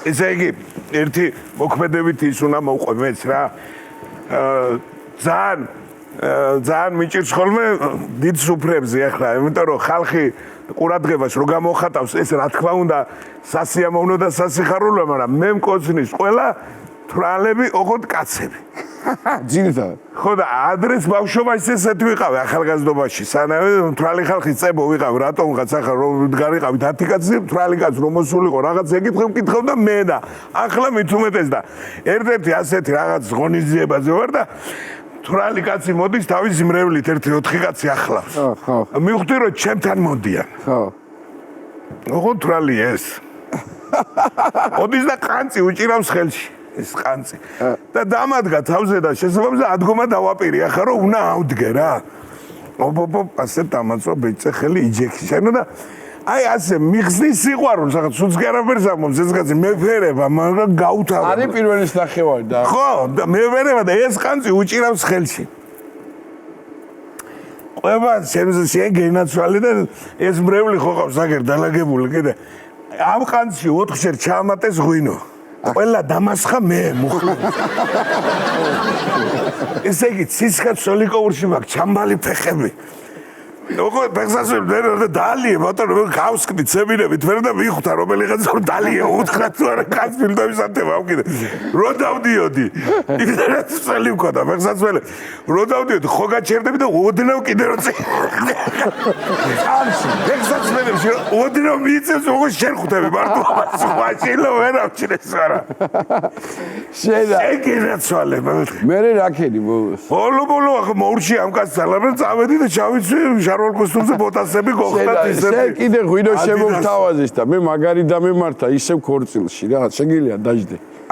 ესე იგი, ერთი მოქმედებით ის უნდა მოვყვე მეც რა. ძალიან მიჭირს ხოლმე დიდ სუფრებზე ახლა, იმიტომ რომ ხალხი ყურადღებას რო გამოხატავს, ეს რა თქმა უნდა სასიამოვნო და სასიხარულო, მაგრამ მე მკოცნის ყველა თვალები ოღონდ კაცები. ძირითადად. ხო და ადრეს ბავშვობაში ესეთი ვიყავი ახალგაზრდობაში, სანამ თვალი ხალხის წებო ვიყავი, რატომღაც ახლა რომ გარიყავით 10 კაცი, თვალი კაცი რომ მოსულიყო, რაღაც ეკითხავ და მე და ახლა მით უმეტეს და ერთ-ერთი ასეთი რაღაც ღონისძიებაზე ვარ და თვალი კაცი მოდის თავის მრევლით 1-4 კაცი ახლავს. ხო. მივხვდი რომ ჩემთან მოდიან. ხო. ოღონდ თვალი ეს. მოდის და ყანწი უჭირავს ხელში. ეს ყანწი და დამადგა თავზე და შესაბამისად ადგომა დავაპირი ახლა რომ უნდა ავდგე რა ასე დამაწვა ბეჭე ხელი იჯექი შენო და აი ასე მიხსნის სიყვარულს რაღაც სულს კი არაფერს ამობს ეს კაცი მეფერება მაგრამ გაუთავა არის პირველი ნახევარი და ხო და მეფერება და ეს ყანწი უჭირავს ხელში ყובה შენ გენაცვალე და ეს მრევლი ხო ყავს აგერ დალაგებული კიდე ამ ყანწში 4-ჯერ ჩაამატეს ღვინო ყველა დამასხა მე მუხლი. ესე იგი ცისხა სოლიკოურში მაქვს ჩამბალი ფეხები. ოღონდ ფეხსაცმელი დალიე ბატონო გავსკდი ცემინებით ვერ და ვიხუთა რომელიღაც დალიე უთხრა თუ არა კაც ფილტვების ათება ვკიდე. რო დავდიოდი. იმდენად წელი მქონდა ფეხსაცმელი. რო დავდიოდი ხო გაჩერდები და ოდნავ კიდე როცა. ამში ფეხსაცმელებში ოდნავ მიიწევს ოღონდ შენ ხვდები მარტო ვაჭილო ვერ ავჭირეს არა. შედა. ეგერაცვალე. მე რაკენი ბოლოს. ბოლო ახლა მოურჩი ამ კაცს ძალაბენ წავედი და ჩავიცვი შარვალ კოსტუმზე ბოტასები გოხდათ ისე. შენ კიდე ღვინო შემოგთავაზეს და მე მაგარი დამემართა ისევ ქორწილში რაღაც შეგიძლია დაждე.